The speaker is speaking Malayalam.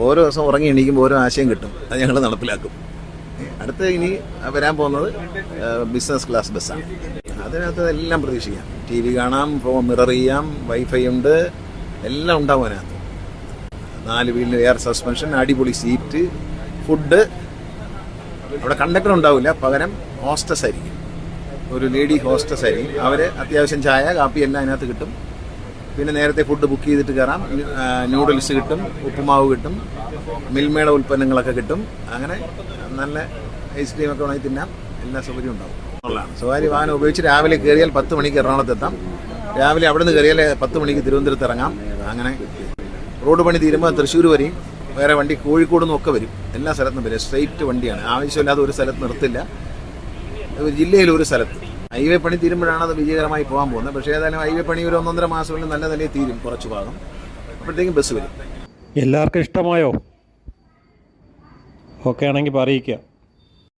ഓരോ ദിവസം ഉറങ്ങി എണീക്കുമ്പോൾ ഓരോ ആശയം കിട്ടും, അത് ഞങ്ങൾ നടപ്പിലാക്കും. അടുത്ത് ഇനി വരാൻ പോകുന്നത് ബിസിനസ് ക്ലാസ് ബസ്സാണ്. അതിനകത്ത് എല്ലാം പ്രതീക്ഷിക്കാം. TV കാണാം, മിറർ ചെയ്യാം, വൈഫൈ ഉണ്ട്, എല്ലാം ഉണ്ടാവും അതിനകത്ത്. 4 വീലിന് എയർ സസ്പെൻഷൻ, അടിപൊളി സീറ്റ്, ഫുഡ്. അവിടെ കണ്ടക്ടർ ഉണ്ടാവില്ല, പകരം ഹോസ്റ്റസ് ആയിരിക്കും, ഒരു ലേഡി ഹോസ്റ്റസ് ആയിരിക്കും. അവർ അത്യാവശ്യം ചായ കാപ്പി എല്ലാം അതിനകത്ത് കിട്ടും. പിന്നെ നേരത്തെ ഫുഡ് ബുക്ക് ചെയ്തിട്ട് കയറാം. നൂഡിൽസ് കിട്ടും, ഉപ്പുമാവ് കിട്ടും, മിൽമയുടെ ഉൽപ്പന്നങ്ങളൊക്കെ കിട്ടും. അങ്ങനെ നല്ല ഐസ്ക്രീമൊക്കെ വേണമെങ്കിൽ തിന്നാം, എല്ലാ സൗകര്യവും ഉണ്ടാവും എന്നുള്ളതാണ്. സ്വകാര്യ വാഹനം ഉപയോഗിച്ച് രാവിലെ കയറിയാൽ 10 മണിക്ക് എറണാകുളത്തെത്താം. രാവിലെ അവിടെ നിന്ന് കയറിയാൽ 10 മണിക്ക് തിരുവനന്തപുരത്ത് ഇറങ്ങാം. അങ്ങനെ റോഡ് പണി തീരുമ്പോൾ തൃശ്ശൂർ വരെയും വേറെ വണ്ടി കോഴിക്കോട് നിന്നൊക്കെ വരും. എല്ലാ സ്ഥലത്തും വരും. സ്ട്രെയിറ്റ് വണ്ടിയാണ്, ആവശ്യമില്ലാതെ ഒരു സ്ഥലത്ത് നിർത്തില്ല. ജില്ലയിൽ ഒരു സ്ഥലത്ത്. ഹൈവേ പണി തീരുമ്പോഴാണ് അത് വിജയകരമായി പോകാൻ പോകുന്നത്. പക്ഷേ ഏതായാലും ഹൈവേ പണി ഒരു 1.5 മാസങ്ങളിൽ നല്ല നിലയിൽ തീരും, കുറച്ച് ഭാഗം. അപ്പോഴത്തേക്കും ബസ് വരും. എല്ലാവർക്കും ഇഷ്ടമായോ? ഓക്കെ ആണെങ്കിൽ പറയിക്കുക.